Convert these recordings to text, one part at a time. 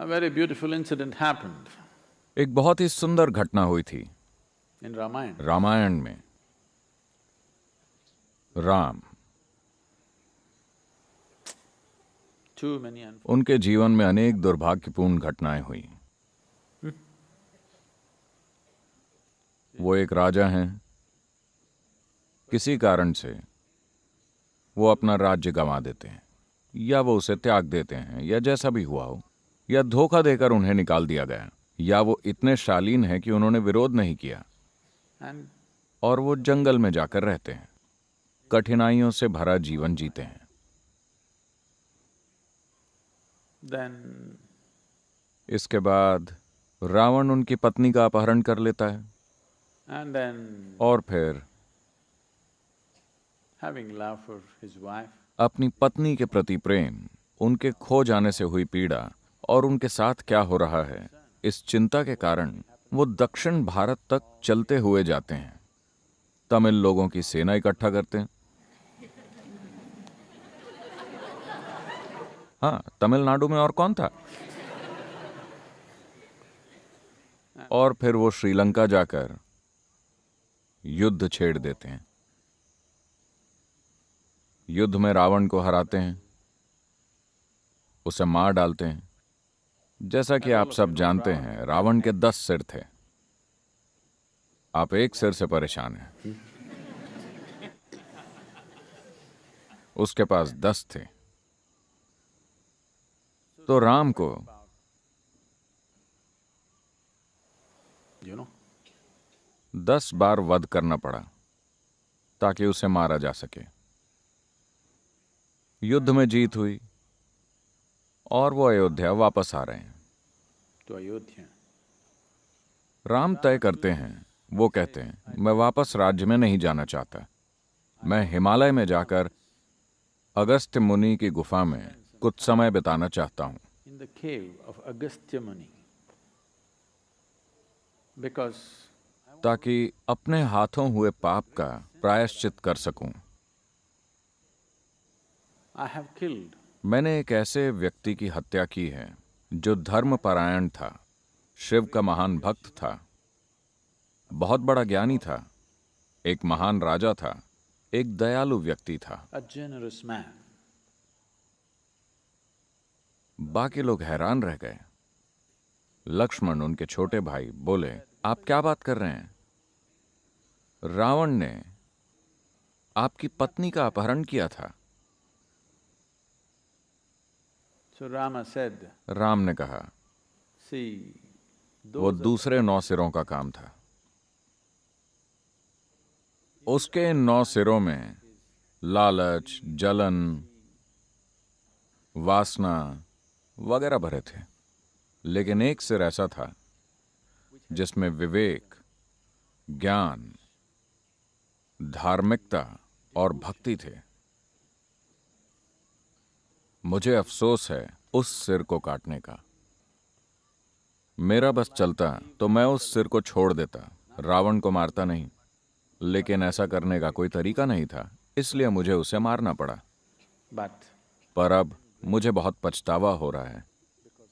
A very beautiful incident happened एक बहुत ही सुंदर घटना हुई थी in Ramayana. रामायण में। Ram, Too many unfortunate. उनके जीवन में अनेक दुर्भाग्यपूर्ण घटनाएं हुई। वो एक राजा हैं, किसी कारण से वो अपना राज्य गंवा देते हैं, या वो उसे त्याग देते हैं, या जैसा भी हुआ हो, या धोखा देकर उन्हें निकाल दिया गया, या वो इतने शालीन हैं कि उन्होंने विरोध नहीं किया And और वो जंगल में जाकर रहते हैं, कठिनाइयों से भरा जीवन जीते हैं। then इसके बाद रावण उनकी पत्नी का अपहरण कर लेता है and then और फिर having love for his wife, अपनी पत्नी के प्रति प्रेम, उनके खो जाने से हुई पीड़ा और उनके साथ क्या हो रहा है, इस चिंता के कारण वो दक्षिण भारत तक चलते हुए जाते हैं। तमिल लोगों की सेना इकट्ठा करते हैं। हाँ, तमिलनाडु में और कौन था। और फिर वो श्रीलंका जाकर युद्ध छेड़ देते हैं। युद्ध में रावण को हराते हैं, उसे मार डालते हैं। जैसा कि आप सब जानते हैं, रावण के 10 सिर थे। आप एक सिर से परेशान हैं, उसके पास 10 थे। तो राम को 10 बार वध करना पड़ा ताकि उसे मारा जा सके। युद्ध में जीत हुई और वो अयोध्या वापस आ रहे हैं। to Ayodhya. राम तय करते हैं, वो कहते हैं, मैं वापस राज्य में नहीं जाना चाहता। मैं हिमालय में जाकर अगस्त्य मुनि की गुफा में कुछ समय बिताना चाहता हूं। In the cave of Agastya Muni. Because ताकि अपने हाथों हुए पाप का प्रायश्चित कर सकूं। I have killed मैंने एक ऐसे व्यक्ति की हत्या की है जो धर्मपरायण था, शिव का महान भक्त था, बहुत बड़ा ज्ञानी था, एक महान राजा था, एक दयालु व्यक्ति था। a generous man. बाकी लोग हैरान रह गए। लक्ष्मण, उनके छोटे भाई, बोले, आप क्या बात कर रहे हैं? रावण ने आपकी पत्नी का अपहरण किया था। So Rama said, राम ने कहा, see, वो those are दूसरे 9 सिरों का काम था। उसके इन 9 सिरों में लालच, जलन, वासना वगैरह भरे थे, लेकिन एक सिर ऐसा था जिसमें विवेक, ज्ञान, धार्मिकता और भक्ति थे। मुझे अफसोस है उस सिर को काटने का। मेरा बस चलता तो मैं उस सिर को छोड़ देता, रावण को मारता नहीं, लेकिन ऐसा करने का कोई तरीका नहीं था, इसलिए मुझे उसे मारना पड़ा। but पर अब मुझे बहुत पछतावा हो रहा है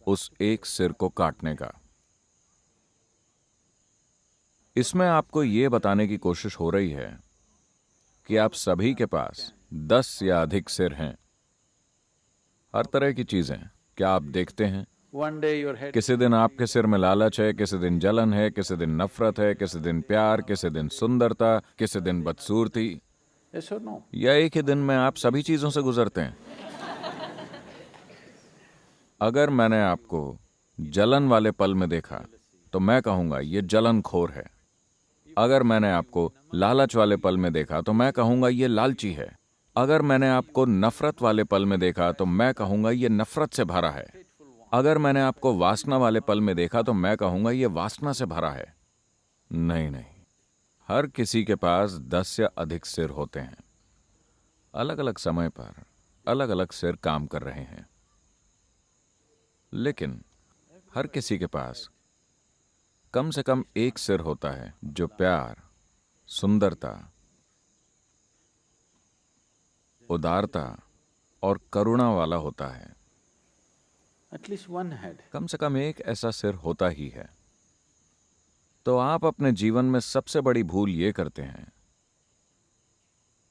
उस एक सिर को काटने का। इसमें आपको ये बताने की कोशिश हो रही है कि आप सभी के पास 10 या अधिक सिर हैं। हर तरह की चीजें क्या आप देखते हैं? one day your head किसी दिन आपके सिर में लालच है, किसी दिन जलन है, किसी दिन नफरत है, किसी दिन प्यार, किसी दिन सुंदरता, किसी दिन बदसूरती, yes or no? या एक ही दिन में आप सभी चीजों से गुजरते हैं। अगर मैंने आपको जलन वाले पल में देखा तो मैं कहूंगा ये जलनखोर है। अगर मैंने आपको लालच वाले पल में देखा तो मैं कहूंगा ये लालची है। अगर मैंने आपको नफरत वाले पल में देखा तो मैं कहूंगा ये नफरत से भरा है। अगर मैंने आपको वासना वाले पल में देखा तो मैं कहूंगा ये वासना से भरा है। नहीं नहीं, हर किसी के पास 10 या अधिक सिर होते हैं। अलग अलग समय पर अलग अलग सिर काम कर रहे हैं, लेकिन हर किसी के पास कम से कम एक सिर होता है जो प्यार, सुंदरता, उदारता और करुणा वाला होता है। at least one head. कम से कम एक ऐसा सिर होता ही है। तो आप अपने जीवन में सबसे बड़ी भूल ये करते हैं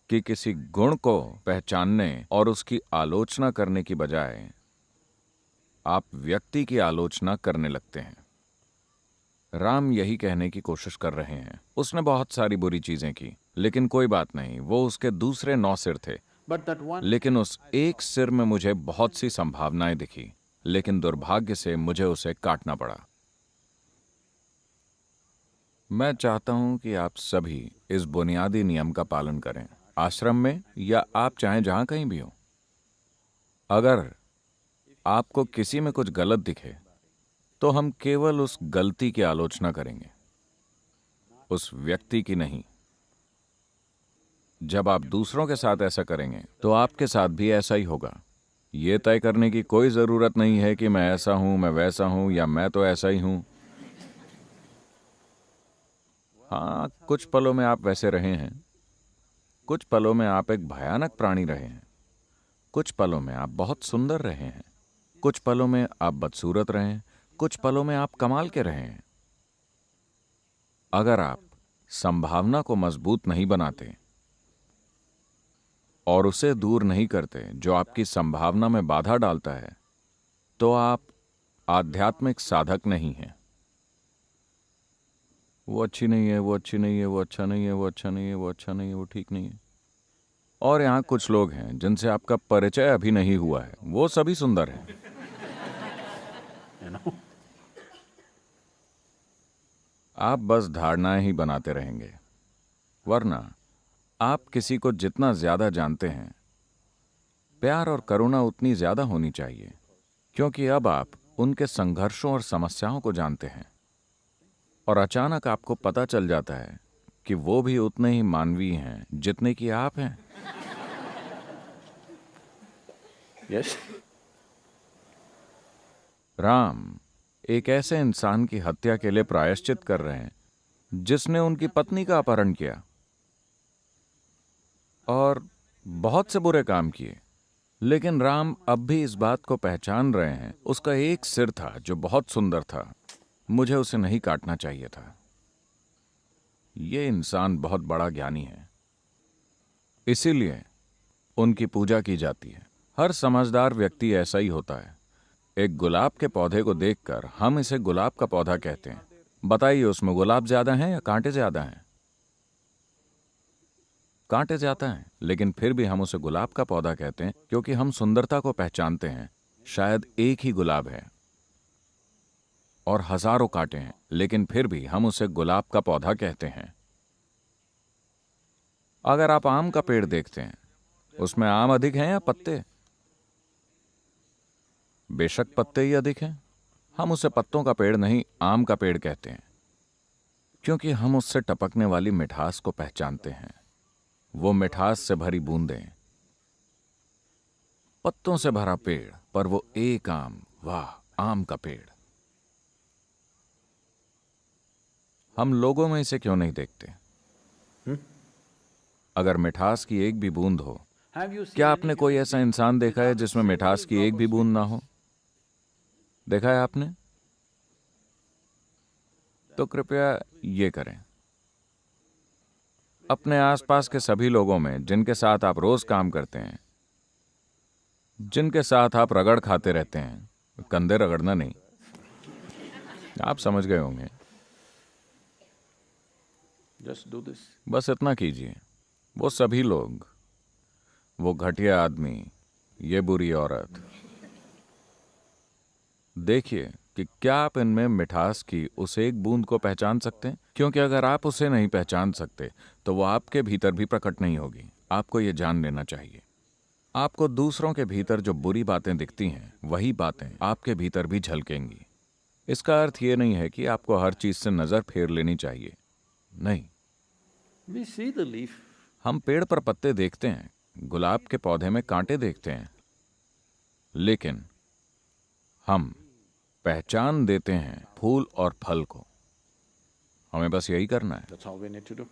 कि किसी गुण को पहचानने और उसकी आलोचना करने की बजाय आप व्यक्ति की आलोचना करने लगते हैं। राम यही कहने की कोशिश कर रहे हैं। उसने बहुत सारी बुरी चीजें की, लेकिन कोई बात नहीं, वो उसके दूसरे 9 सिर थे। But that one, लेकिन उस एक सिर में मुझे बहुत सी संभावनाएं दिखी, लेकिन दुर्भाग्य से मुझे उसे काटना पड़ा। मैं चाहता हूं कि आप सभी इस बुनियादी नियम का पालन करें, आश्रम में या आप चाहें जहां कहीं भी हो। अगर आपको किसी में कुछ गलत दिखे तो हम केवल उस गलती की आलोचना करेंगे, उस व्यक्ति की नहीं। जब आप दूसरों के साथ ऐसा करेंगे तो आपके साथ भी ऐसा ही होगा। यह तय करने की कोई जरूरत नहीं है कि मैं ऐसा हूं, मैं वैसा हूं, या मैं तो ऐसा ही हूं। हाँ, कुछ पलों में आप वैसे रहे हैं, कुछ पलों में आप एक भयानक प्राणी रहे हैं, कुछ पलों में आप बहुत सुंदर रहे हैं, कुछ पलों में आप बदसूरत रहे हैं, कुछ पलों में आप कमाल के रहे हैं। अगर आप संभावना को मजबूत नहीं बनाते और उसे दूर नहीं करते जो आपकी संभावना में बाधा डालता है, तो आप आध्यात्मिक साधक नहीं हैं। वो अच्छी नहीं है, वो अच्छी नहीं है, वो अच्छा नहीं है, वो अच्छा नहीं है, वो अच्छा नहीं है, वो ठीक नहीं है। और यहां कुछ लोग हैं जिनसे आपका परिचय अभी नहीं हुआ है, वो सभी सुंदर हैं। you know. आप बस धारणाएं ही बनाते रहेंगे, वरना आप किसी को जितना ज्यादा जानते हैं, प्यार और करुणा उतनी ज्यादा होनी चाहिए, क्योंकि अब आप उनके संघर्षों और समस्याओं को जानते हैं और अचानक आपको पता चल जाता है कि वो भी उतने ही मानवीय हैं जितने कि आप हैं। Yes? राम एक ऐसे इंसान की हत्या के लिए प्रायश्चित कर रहे हैं जिसने उनकी पत्नी का अपहरण किया और बहुत से बुरे काम किए, लेकिन राम अब भी इस बात को पहचान रहे हैं, उसका एक सिर था जो बहुत सुंदर था, मुझे उसे नहीं काटना चाहिए था। यह इंसान बहुत बड़ा ज्ञानी है, इसीलिए उनकी पूजा की जाती है। हर समझदार व्यक्ति ऐसा ही होता है। एक गुलाब के पौधे को देखकर हम इसे गुलाब का पौधा कहते हैं। बताइए, उसमें गुलाब ज्यादा हैं या कांटे ज्यादा हैं? कांटे ज्यादा हैं, लेकिन फिर भी हम उसे गुलाब का पौधा कहते हैं क्योंकि हम सुंदरता को पहचानते हैं। शायद एक ही गुलाब है और हजारों कांटे हैं, लेकिन फिर भी हम उसे गुलाब का पौधा कहते हैं। अगर आप आम का पेड़ देखते हैं, उसमें आम अधिक हैं या पत्ते? बेशक पत्ते ही अधिक हैं। हम उसे पत्तों का पेड़ नहीं, आम का पेड़ कहते हैं, क्योंकि हम उससे टपकने वाली मिठास को पहचानते हैं। वो मिठास से भरी बूंदें, पत्तों से भरा पेड़, पर वो एक आम, वाह, आम का पेड़। हम लोगों में इसे क्यों नहीं देखते? अगर मिठास की एक भी बूंद हो, Have you seen क्या any आपने कोई ऐसा इंसान देखा है जिसमें मिठास की एक भी बूंद ना हो? देखा है आपने? तो कृपया ये करें। अपने आसपास के सभी लोगों में जिनके साथ आप रोज काम करते हैं, जिनके साथ आप रगड़ खाते रहते हैं, कंधे रगड़ना नहीं, आप समझ गए होंगे, just do this? बस इतना कीजिए। वो सभी लोग, वो घटिया आदमी, ये बुरी औरत, देखिए कि क्या आप इनमें मिठास की उस एक बूंद को पहचान सकते हैं? क्योंकि अगर आप उसे नहीं पहचान सकते तो वो आपके भीतर भी प्रकट नहीं होगी। आपको ये जान लेना चाहिए। आपको दूसरों के भीतर जो बुरी बातें दिखती हैं, वही बातें आपके भीतर भी झलकेंगी। इसका अर्थ ये नहीं है कि आपको हर चीज से नजर फेर लेनी चाहिए, नहीं। We see the leaf. हम पेड़ पर पत्ते देखते हैं, गुलाब के पौधे में कांटे देखते हैं, लेकिन हम पहचान देते हैं फूल और फल को। हमें बस यही करना है। That's all we need to do.